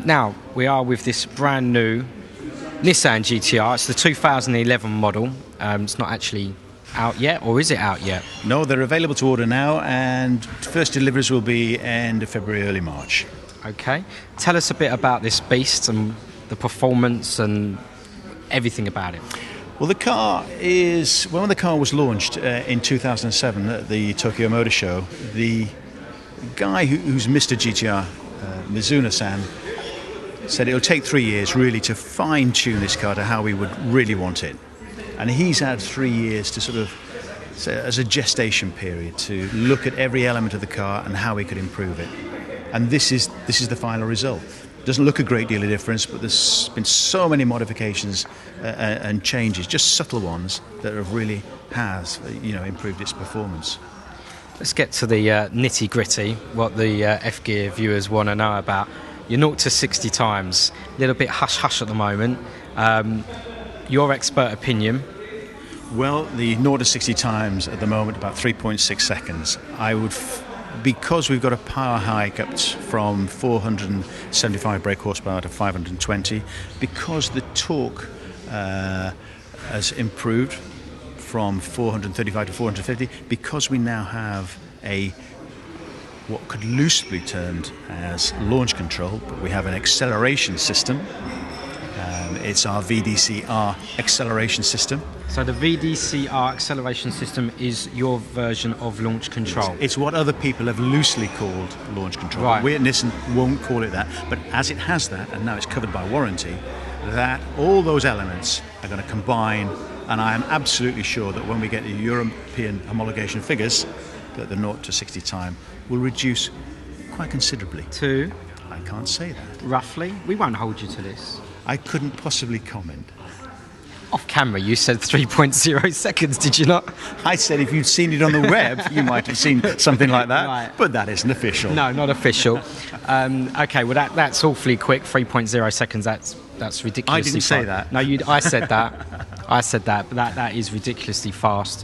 Now, we are with this brand new Nissan GTR. It's the 2011 model. It's not actually out yet, or is it out yet? No, they're available to order now, and first deliveries will be end of February, early March. Okay. Tell us a bit about this beast and the performance and everything about it. Well, the car is... When the car was launched in 2007 at the Tokyo Motor Show, the guy who's Mr. GTR, Mizuno-san, said it'll take 3 years really to fine-tune this car to how we would really want it. And he's had 3 years to sort of, as a gestation period, to look at every element of the car and how we could improve it. And this is the final result. It doesn't look a great deal of difference, but there's been so many modifications and changes, just subtle ones, that have really improved its performance. Let's get to the nitty-gritty, what the fGear viewers want to know about. You're 0 to 60 times, a little bit hush-hush at the moment. Your expert opinion? Well, the 0 to 60 times at the moment, about 3.6 seconds. Because we've got a power hike up from 475 brake horsepower to 520, because the torque has improved from 435 to 450, because we now have what could loosely be termed as launch control, but we have an acceleration system. It's our VDCR acceleration system. So the VDCR acceleration system is your version of launch control? It's what other people have loosely called launch control. Right. We at Nissan won't call it that, but as it has that, and now it's covered by warranty, that all those elements are going to combine, and I am absolutely sure that when we get the European homologation figures, that the 0 to 60 time will reduce quite considerably. To? I can't say that. Roughly? We won't hold you to this. I couldn't possibly comment. Off camera, you said 3.0 seconds, did you not? I said if you'd seen it on the web, you might have seen something like that, right. But that isn't official. No, not official. Okay, well that's awfully quick. 3.0 seconds. That's ridiculously I didn't fast. say that. No, I said that. I said that, but that is ridiculously fast.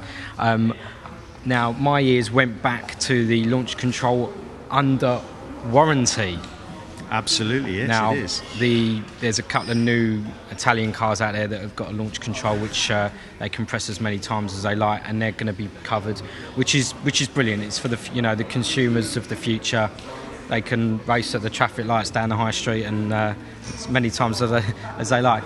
Now, my ears went back to the launch control under warranty. Absolutely, yes, now, it is. There's a couple of new Italian cars out there that have got a launch control which they can press as many times as they like, and they're going to be covered, which is brilliant. It's for the consumers of the future. They can race at the traffic lights down the high street and as many times as they like.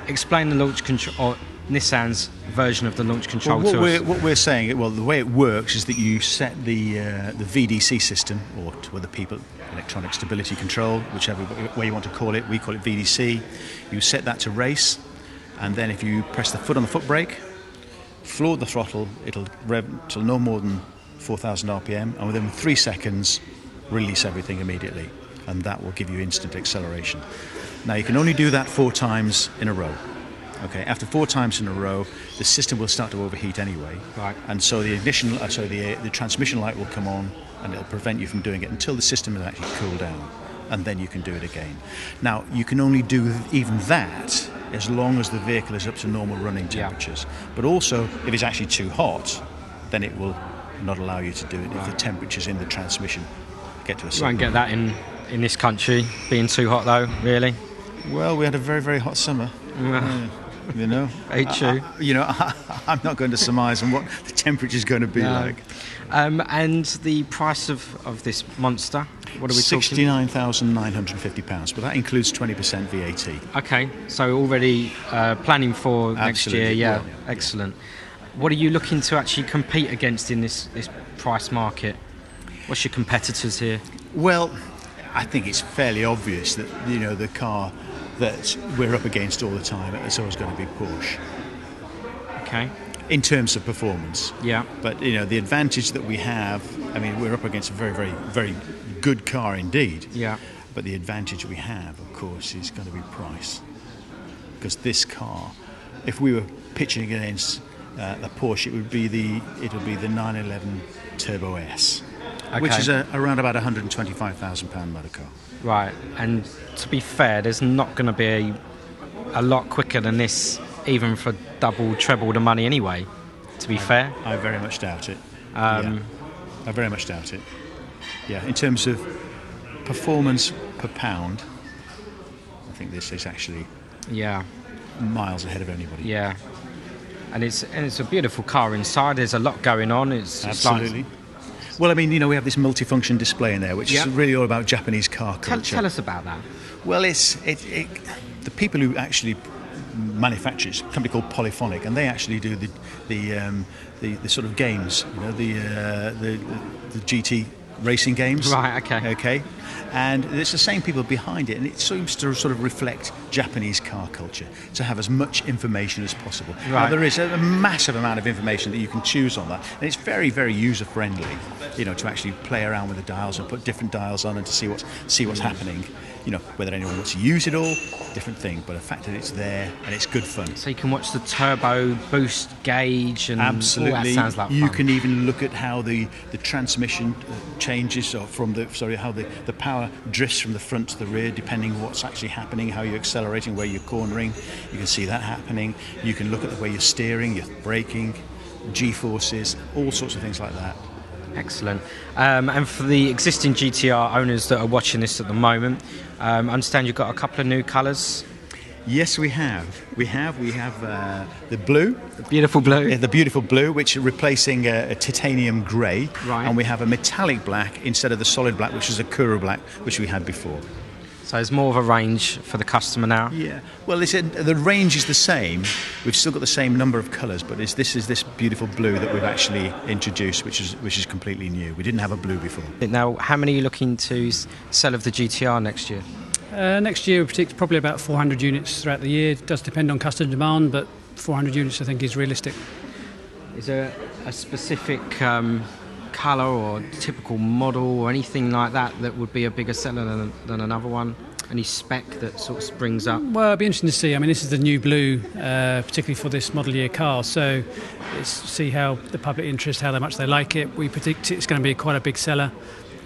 Explain the launch control, or Nissan's version of the launch control to us. What we're saying, the way it works is that you set the VDC system, or to other people, electronic stability control, whichever way you want to call it. We call it VDC. You set that to race, and then if you press the foot on the foot brake, floor the throttle, it'll rev till no more than 4,000 RPM, and within 3 seconds, release everything immediately, and that will give you instant acceleration. Now you can only do that 4 times in a row. Okay, after 4 times in a row, the system will start to overheat anyway, right. And so the transmission light will come on, and it'll prevent you from doing it until the system has actually cooled down, and then you can do it again. Now, you can only do even that as long as the vehicle is up to normal running temperatures. Yeah. But also, if it's actually too hot, then it will not allow you to do it if the temperatures in the transmission get to a certain You won't get that in this country, being too hot though, really. Well, we had a very, very hot summer. You know, very true. I'm not going to surmise on what the temperature is going to be like. And the price of this monster, what are we talking? £69,950, but that includes 20% VAT. Okay, so already planning for next year. Yeah, well, excellent. What are you looking to actually compete against in this price market? What's your competitors here? Well, I think it's fairly obvious that the car that we're up against all the time, it's always going to be Porsche. Okay. In terms of performance. Yeah. But, the advantage that we have, we're up against a very, very, very good car indeed. Yeah. But the advantage we have, of course, is going to be price. Because this car, if we were pitching against the Porsche, it would be the 911 Turbo S. Okay. Which is around about £125,000 motor car. Right, and to be fair, there's not going to be a lot quicker than this, even for double, treble the money anyway, to be fair. I very much doubt it. I very much doubt it. Yeah, in terms of performance per pound, think this is actually Yeah. miles ahead of anybody. Yeah. And it's a beautiful car inside. There's a lot going on. It's Absolutely. Well, I mean, we have this multifunction display in there, which is really all about Japanese car culture. Tell us about that. Well, the people who actually manufacture it's a company called Polyphonic, and they actually do the sort of games, the GT racing games. Right. Okay. Okay. And it's the same people behind it, and it seems to sort of reflect Japanese car culture, to have as much information as possible. Right. Now, there is a massive amount of information that you can choose on that, and it's very, very user-friendly, to actually play around with the dials and put different dials on and to see what's happening. Whether anyone wants to use it all, different thing, but the fact that it's there and it's good fun. So you can watch the turbo boost gauge and absolutely. All that sounds like you fun. can even look at how the transmission changes, or how the power drifts from the front to the rear, depending on what's actually happening, how you're accelerating, where you're cornering. You can see that happening. You can look at the way you're steering, you're braking, G-forces, all sorts of things like that. Excellent. And for the existing GTR owners that are watching this at the moment, I understand you've got a couple of new colours. Yes, we have. We have the blue. The beautiful blue. Yeah, the beautiful blue, which is replacing a titanium grey. Right. And we have a metallic black instead of the solid black, which is a Kura black, which we had before. So there's more of a range for the customer now. Yeah. Well, the range is the same. We've still got the same number of colours, but this is this beautiful blue that we've actually introduced, which is completely new. We didn't have a blue before. Now, how many are you looking to sell of the GTR next year? Next year we predict probably about 400 units throughout the year. It does depend on customer demand, but 400 units I think is realistic. Is there a specific colour or typical model or anything like that would be a bigger seller than another one? Any spec that sort of springs up? Well, it'd be interesting to see. I mean, this is the new blue, particularly for this model year car. So let's see how the public interest, how much they like it. We predict it's going to be quite a big seller.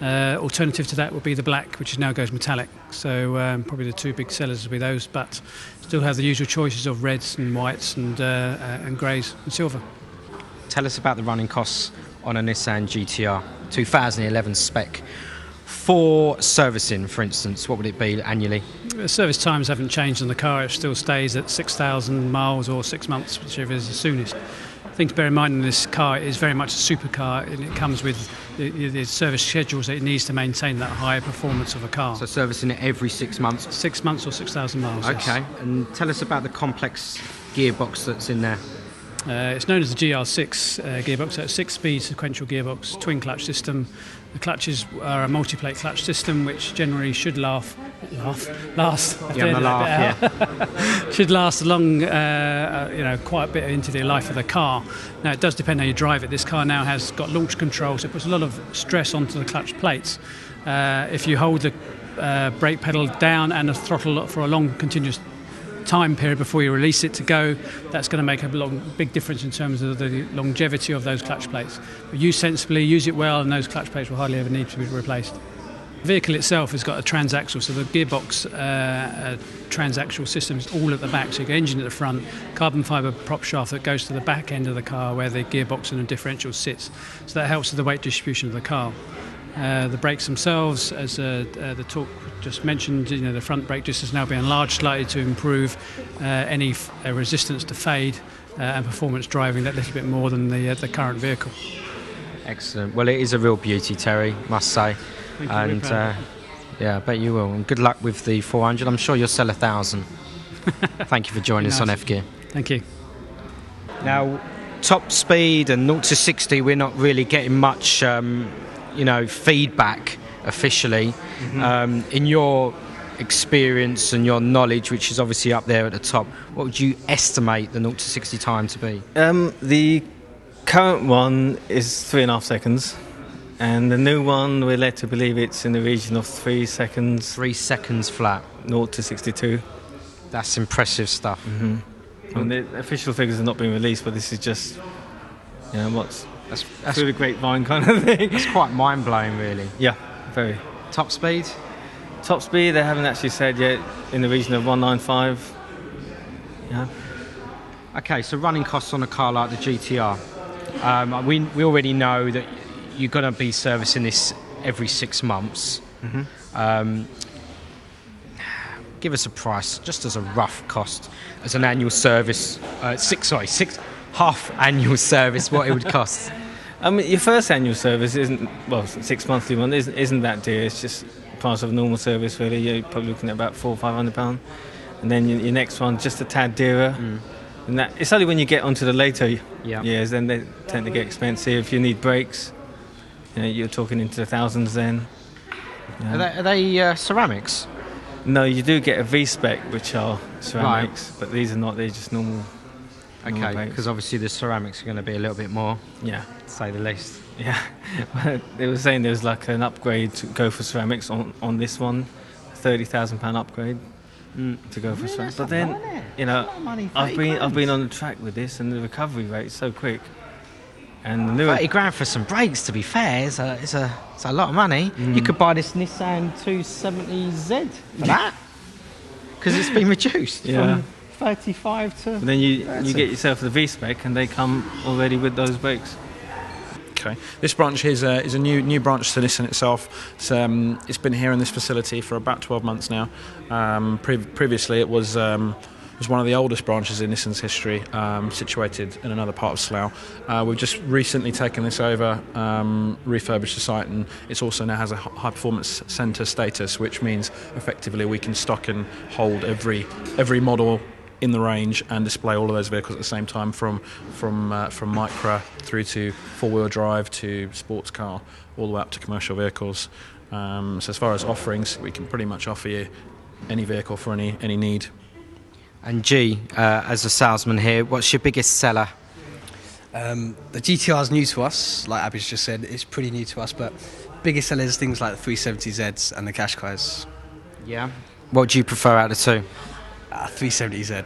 Alternative to that would be the black, which now goes metallic. So probably the two big sellers will be those, but still have the usual choices of reds and whites and greys and silver. Tell us about the running costs on a Nissan GTR 2011 spec. For servicing, for instance, what would it be annually? Service times haven't changed on the car. It still stays at 6,000 miles or 6 months, whichever is the soonest. Thing to bear in mind in this car, it is very much a supercar, and it comes with the service schedules that it needs to maintain that high performance of a car. So servicing it every 6 months? 6 months or 6,000 miles. Okay, yes. And tell us about the complex gearbox that's in there. It's known as the GR6 gearbox, so it's a 6-speed sequential gearbox, twin clutch system. The clutches are a multi-plate clutch system, which generally should last. Should last a long, quite a bit into the life of the car. Now it does depend how you drive it. This car now has got launch control, so it puts a lot of stress onto the clutch plates. If you hold the brake pedal down and the throttle for a long continuous time period before you release it to go, that's going to make a big difference in terms of the longevity of those clutch plates. But use sensibly, use it well, and those clutch plates will hardly ever need to be replaced. The vehicle itself has got a transaxle, so the gearbox transaxle system is all at the back. So you got engine at the front, carbon fibre prop shaft that goes to the back end of the car where the gearbox and the differential sits. So that helps with the weight distribution of the car. The brakes themselves, as the talk just mentioned, the front brake disc has now been enlarged slightly to improve any resistance to fade and performance driving that little bit more than the current vehicle. Excellent. Well, it is a real beauty, Terry, must say. Thank you, and I bet you will. And good luck with the 400. I'm sure you'll sell 1,000. Thank you for joining us on fGear. Thank you. Now, top speed and 0 to 60, we're not really getting much feedback officially. Mm-hmm. In your experience and your knowledge, which is obviously up there at the top, what would you estimate the 0 to 60 time to be? The current one is 3.5 seconds, and the new one we're led to believe it's in the region of 3 seconds. 3 seconds flat. 0 to 62. That's impressive stuff. Mm-hmm. And the official figures have not been released, but this is just that's through the grapevine kind of thing. That's quite mind-blowing, really. Yeah, very. Top speed? Top speed, they haven't actually said yet, in the region of 195. Yeah. Okay, so running costs on a car like the GTR. We already know that you're going to be servicing this every 6 months. Mm-hmm. give us a price, just as a rough cost, as an annual service, six half annual service, what it would cost. I mean, your first annual service isn't, well, 6 monthly one isn't that dear. It's just the price of a normal service, really. You're probably looking at about £400 or £500. And then your next one, just a tad dearer. And that, it's only when you get onto the later years, then they tend to get expensive. If you need brakes, you're talking into the thousands then. Are they ceramics? No, you do get a V-spec, which are ceramics, but these are not. They're just normal. Okay, because obviously the ceramics are going to be a little bit more, to say the least. Yeah, they were saying there was like an upgrade to go for ceramics on this one, £30,000 upgrade to go for ceramics. But then, I've been on the track with this, and the recovery rate is so quick. And the new £30,000 for some brakes, to be fair, is a lot of money. You could buy this Nissan 270Z for that, because it's been reduced from 35 to. But then you get yourself the V-spec, and they come already with those brakes. Okay, this branch here is a new branch to Nissan itself. It's been here in this facility for about 12 months now. Previously, it was one of the oldest branches in Nissan's history, situated in another part of Slough. We've just recently taken this over, refurbished the site, and it also now has a high performance centre status, which means effectively we can stock and hold every model in the range and display all of those vehicles at the same time, from micra through to four-wheel drive to sports car, all the way up to commercial vehicles. So as far as offerings, we can pretty much offer you any vehicle for any need. And G, as a salesman here, what's your biggest seller? The GTR is new to us, like Abby's just said. It's pretty new to us, but biggest sellers is things like the 370Zs and the Qashqais. Yeah. What do you prefer out of the two? 370Z,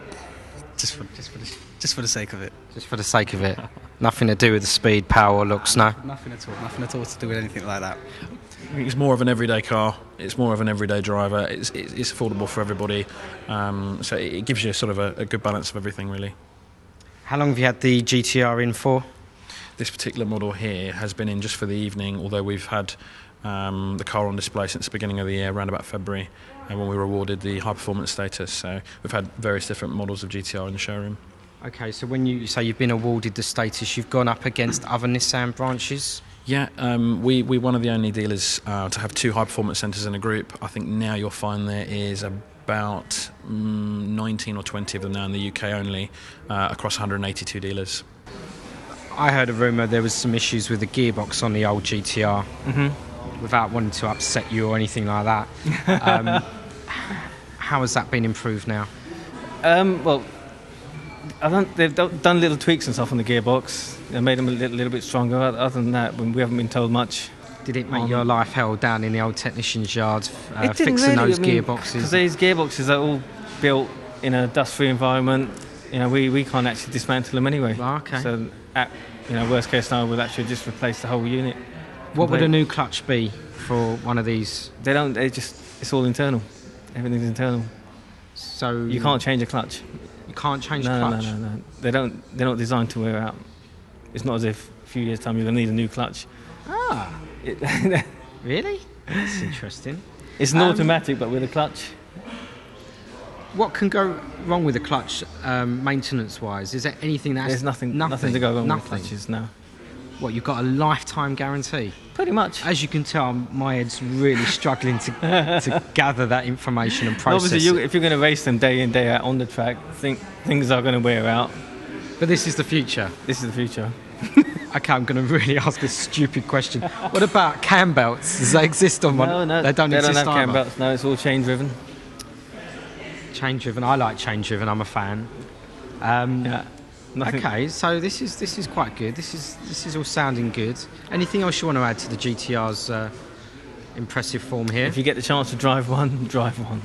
just for the sake of it. Just for the sake of it. Nothing to do with the speed, power, or looks, no? Nothing at all. Nothing at all to do with anything like that. It's more of an everyday car. It's more of an everyday driver. It's affordable for everybody. So it gives you sort of a good balance of everything, really. How long have you had the GTR in for? This particular model here has been in just for the evening, although we've had the car on display since the beginning of the year, around about February, when we were awarded the high performance status. So we've had various different models of GTR in the showroom. Okay, so when you say you've been awarded the status, you've gone up against other Nissan branches? Yeah, we're one of the only dealers to have two high performance centres in a group. I think now you'll find there is about 19 or 20 of them now in the UK only, across 182 dealers. I heard a rumour there was some issues with the gearbox on the old GTR. Without wanting to upset you or anything like that. How has that been improved now? Well, they've done little tweaks and stuff on the gearbox. They made them a little bit stronger. Other than that, we haven't been told much. Did it make your life hell down in the old technician's yards, fixing those gearboxes? Because these gearboxes are all built in a dust-free environment. We can't actually dismantle them anyway. Oh, okay. So, worst case scenario, we'll actually just replace the whole unit. What would a new clutch be for one of these? It's all internal. Everything's internal. So you can't change a clutch. You can't change the clutch? No. They're not designed to wear out. It's not as if a few years' time you're going to need a new clutch. Really? That's interesting. It's an automatic, but with a clutch. What can go wrong with the clutch, maintenance-wise? Is there anything that's... There's nothing to go wrong with clutches, no. What, you've got a lifetime guarantee? Pretty much. As you can tell, my head's really struggling to gather that information and process Obviously, if you're going to race them day in, day out on the track, things are going to wear out. But this is the future. This is the future. Okay, I'm going to really ask a stupid question. What about cam belts? Does that exist on one? No, they don't exist have either. Cam belts. No, it's all chain driven. Chain driven. I like chain driven. I'm a fan. Okay, so this is quite good. This is all sounding good. Anything else you want to add to the GTR's impressive form here? If you get the chance to drive one, drive one.